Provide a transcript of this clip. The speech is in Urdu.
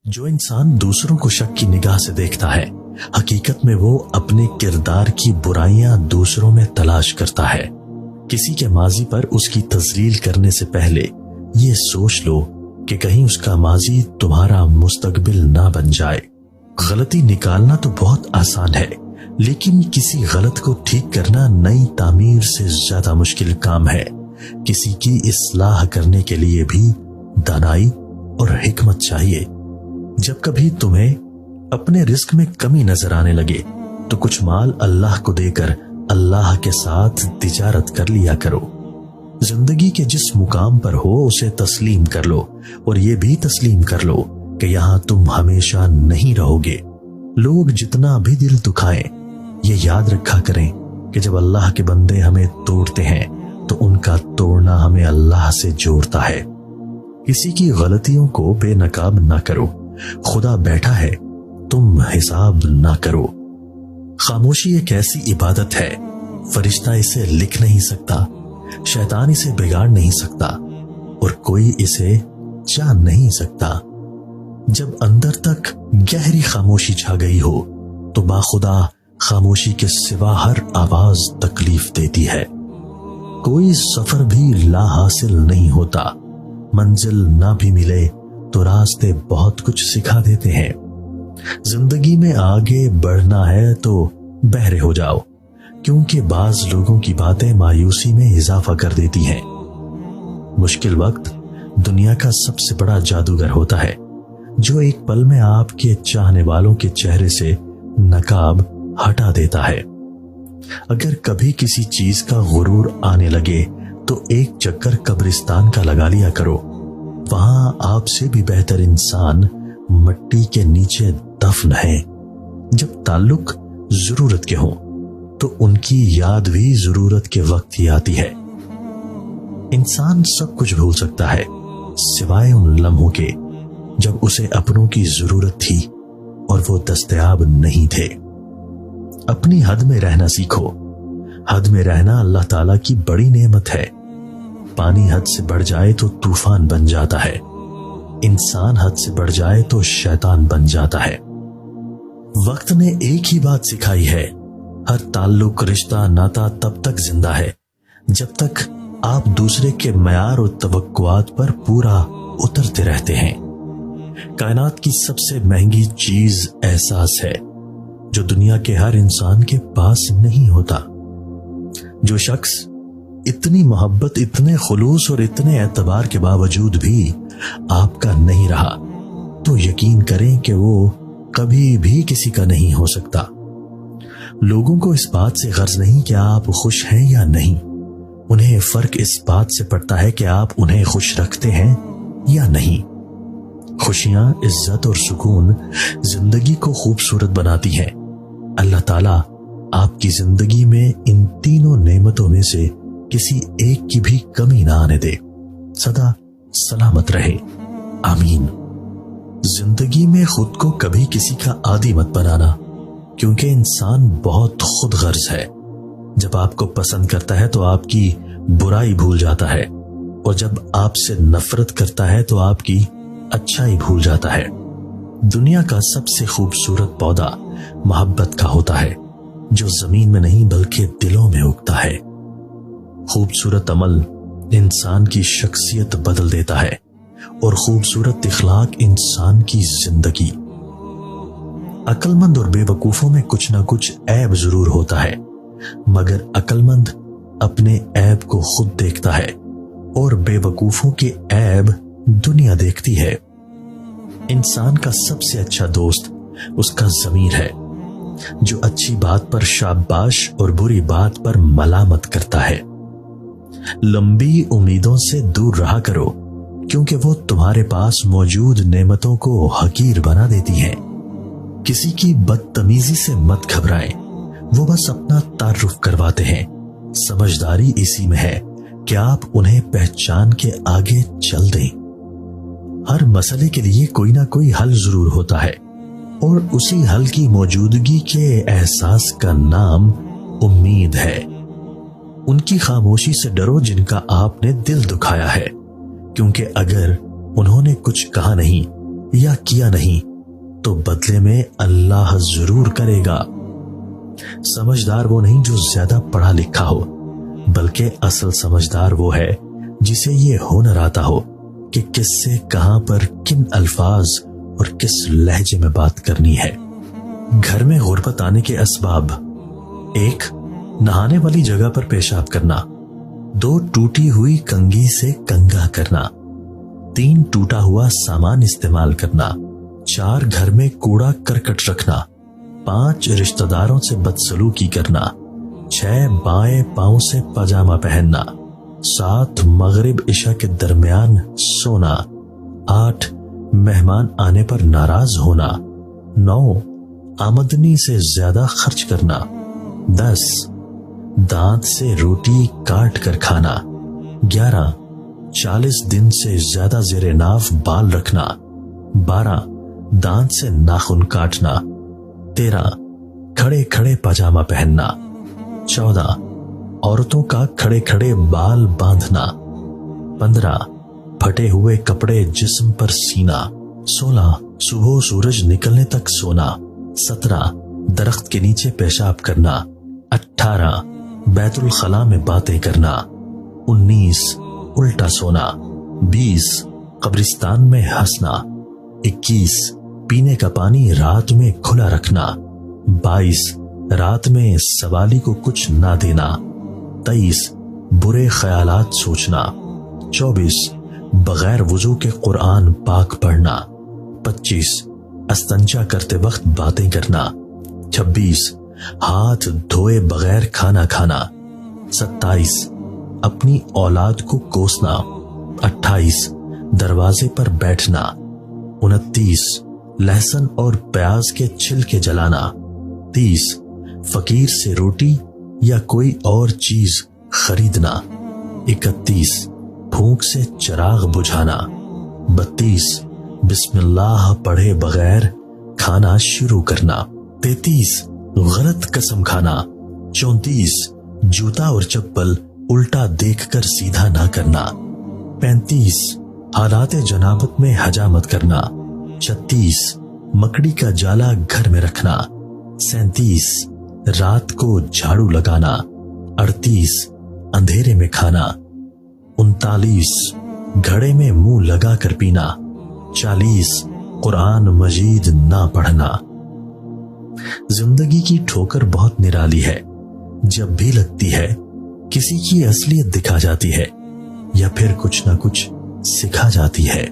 جو انسان دوسروں کو شک کی نگاہ سے دیکھتا ہے، حقیقت میں وہ اپنے کردار کی برائیاں دوسروں میں تلاش کرتا ہے۔ کسی کے ماضی پر اس کی تذلیل کرنے سے پہلے یہ سوچ لو کہ کہیں اس کا ماضی تمہارا مستقبل نہ بن جائے۔ غلطی نکالنا تو بہت آسان ہے، لیکن کسی غلط کو ٹھیک کرنا نئی تعمیر سے زیادہ مشکل کام ہے۔ کسی کی اصلاح کرنے کے لیے بھی دانائی اور حکمت چاہیے۔ جب کبھی تمہیں اپنے رزق میں کمی نظر آنے لگے تو کچھ مال اللہ کو دے کر اللہ کے ساتھ تجارت کر لیا کرو۔ زندگی کے جس مقام پر ہو اسے تسلیم کر لو، اور یہ بھی تسلیم کر لو کہ یہاں تم ہمیشہ نہیں رہو گے۔ لوگ جتنا بھی دل دکھائیں، یہ یاد رکھا کریں کہ جب اللہ کے بندے ہمیں توڑتے ہیں تو ان کا توڑنا ہمیں اللہ سے جوڑتا ہے۔ کسی کی غلطیوں کو بے نقاب نہ کرو، خدا بیٹھا ہے، تم حساب نہ کرو۔ خاموشی ایک ایسی عبادت ہے، فرشتہ اسے لکھ نہیں سکتا، شیطان اسے بگاڑ نہیں سکتا، اور کوئی اسے جان نہیں سکتا۔ جب اندر تک گہری خاموشی چھا گئی ہو تو باخدا خاموشی کے سوا ہر آواز تکلیف دیتی ہے۔ کوئی سفر بھی لا حاصل نہیں ہوتا، منزل نہ بھی ملے تو راستے بہت کچھ سکھا دیتے ہیں۔ زندگی میں آگے بڑھنا ہے تو بہرے ہو جاؤ، کیونکہ بعض لوگوں کی باتیں مایوسی میں اضافہ کر دیتی ہیں۔ مشکل وقت دنیا کا سب سے بڑا جادوگر ہوتا ہے، جو ایک پل میں آپ کے چاہنے والوں کے چہرے سے نقاب ہٹا دیتا ہے۔ اگر کبھی کسی چیز کا غرور آنے لگے تو ایک چکر قبرستان کا لگا لیا کرو، وہاں آپ سے بھی بہتر انسان مٹی کے نیچے دفن ہے۔ جب تعلق ضرورت کے ہوں تو ان کی یاد بھی ضرورت کے وقت ہی آتی ہے۔ انسان سب کچھ بھول سکتا ہے سوائے ان لمحوں کے جب اسے اپنوں کی ضرورت تھی اور وہ دستیاب نہیں تھے۔ اپنی حد میں رہنا سیکھو۔ حد میں رہنا اللہ تعالیٰ کی بڑی نعمت ہے۔ پانی حد سے بڑھ جائے تو طوفان بن جاتا ہے، انسان حد سے بڑھ جائے تو شیطان بن جاتا ہے۔ وقت نے ایک ہی بات سکھائی ہے، ہر تعلق، رشتہ، ناتا تب تک زندہ ہے جب تک آپ دوسرے کے معیار اور توقعات پر پورا اترتے رہتے ہیں۔ کائنات کی سب سے مہنگی چیز احساس ہے، جو دنیا کے ہر انسان کے پاس نہیں ہوتا۔ جو شخص اتنی محبت، اتنے خلوص اور اتنے اعتبار کے باوجود بھی آپ کا نہیں رہا تو یقین کریں کہ وہ کبھی بھی کسی کا نہیں ہو سکتا۔ لوگوں کو اس بات سے غرض نہیں کہ آپ خوش ہیں یا نہیں، انہیں فرق اس بات سے پڑتا ہے کہ آپ انہیں خوش رکھتے ہیں یا نہیں۔ خوشیاں، عزت اور سکون زندگی کو خوبصورت بناتی ہیں۔ اللہ تعالیٰ آپ کی زندگی میں ان تینوں نعمتوں میں سے کسی ایک کی بھی کمی نہ آنے دے۔ سدا سلامت رہے، آمین۔ زندگی میں خود کو کبھی کسی کا عادی مت بنانا، کیونکہ انسان بہت خود غرض ہے۔ جب آپ کو پسند کرتا ہے تو آپ کی برائی بھول جاتا ہے، اور جب آپ سے نفرت کرتا ہے تو آپ کی اچھائی بھول جاتا ہے۔ دنیا کا سب سے خوبصورت پودا محبت کا ہوتا ہے، جو زمین میں نہیں بلکہ دلوں میں اگتا ہے۔ خوبصورت عمل انسان کی شخصیت بدل دیتا ہے، اور خوبصورت اخلاق انسان کی زندگی۔ عقل مند اور بے وقوفوں میں کچھ نہ کچھ عیب ضرور ہوتا ہے، مگر عقل مند اپنے عیب کو خود دیکھتا ہے، اور بے وقوفوں کے عیب دنیا دیکھتی ہے۔ انسان کا سب سے اچھا دوست اس کا ضمیر ہے، جو اچھی بات پر شاباش اور بری بات پر ملامت کرتا ہے۔ لمبی امیدوں سے دور رہا کرو، کیونکہ وہ تمہارے پاس موجود نعمتوں کو حقیر بنا دیتی ہیں۔ کسی کی بدتمیزی سے مت گھبرائیں، وہ بس اپنا تعارف کرواتے ہیں۔ سمجھداری اسی میں ہے کہ آپ انہیں پہچان کے آگے چل دیں۔ ہر مسئلے کے لیے کوئی نہ کوئی حل ضرور ہوتا ہے، اور اسی حل کی موجودگی کے احساس کا نام امید ہے۔ ان کی خاموشی سے ڈرو جن کا آپ نے دل دکھایا ہے، کیونکہ اگر انہوں نے کچھ کہا نہیں یا کیا نہیں تو بدلے میں اللہ ضرور کرے گا۔ سمجھدار وہ نہیں جو زیادہ پڑھا لکھا ہو، بلکہ اصل سمجھدار وہ ہے جسے یہ ہنر آتا ہو کہ کس سے کہاں پر کن الفاظ اور کس لہجے میں بات کرنی ہے۔ گھر میں غربت آنے کے اسباب: 1. نہانے والی جگہ پر پیشاب کرنا۔ 2. ٹوٹی ہوئی کنگھی سے کنگھا کرنا۔ 3. ٹوٹا ہوا سامان استعمال کرنا۔ 4. گھر میں کوڑا کرکٹ رکھنا۔ 5. رشتہ داروں سے بدسلوکی کرنا۔ 6. بائیں پاؤں سے پاجامہ پہننا۔ 7. مغرب عشاء کے درمیان سونا۔ 8. مہمان آنے پر ناراض ہونا۔ 9. آمدنی سے زیادہ خرچ کرنا۔ 10. دانت سے روٹی کاٹ کر کھانا۔ 11. 40 دن سے زیادہ زیر ناف بال رکھنا۔ 12. دانت سے ناخن کاٹنا۔ 13. کھڑے کھڑے پاجامہ پہننا۔ 14. عورتوں کا کھڑے کھڑے بال باندھنا۔ 15. پھٹے ہوئے کپڑے جسم پر سینا۔ 16. صبح سورج نکلنے تک سونا۔ 17. درخت کے نیچے پیشاب کرنا۔ 18. بیت الخلاء میں باتیں کرنا۔ 19. الٹا سونا۔ 20. قبرستان میں ہنسنا۔ 21. پینے کا پانی رات میں کھلا رکھنا۔ 22. رات میں سوالی کو کچھ نہ دینا۔ 23. برے خیالات سوچنا۔ 24. بغیر وضو کے قرآن پاک پڑھنا۔ 25. استنجا کرتے وقت باتیں کرنا۔ 26. ہاتھ دھوئے بغیر کھانا کھانا۔ 27. اپنی اولاد کو کوسنا۔ 28. دروازے پر بیٹھنا۔ 29. لہسن اور پیاز کے چھلکے جلانا۔ 30. فقیر سے روٹی یا کوئی اور چیز خریدنا۔ 31. پھونک سے چراغ بجھانا۔ 32. بسم اللہ پڑھے بغیر کھانا شروع کرنا۔ 33. غلط قسم کھانا۔ 34. جوتا اور چپل الٹا دیکھ کر سیدھا نہ کرنا۔ 35. حالات جنابت میں حجامت کرنا۔ 36. مکڑی کا جالا گھر میں رکھنا۔ 37. رات کو جھاڑو لگانا۔ 38. اندھیرے میں کھانا۔ 39. گھڑے میں منہ لگا کر پینا۔ 40. قرآن مجید نہ پڑھنا۔ زندگی کی ٹھوکر بہت نرالی ہے۔ جب بھی لگتی ہے کسی کی اصلیت دکھا جاتی ہے یا پھر کچھ نہ کچھ سکھا جاتی ہے۔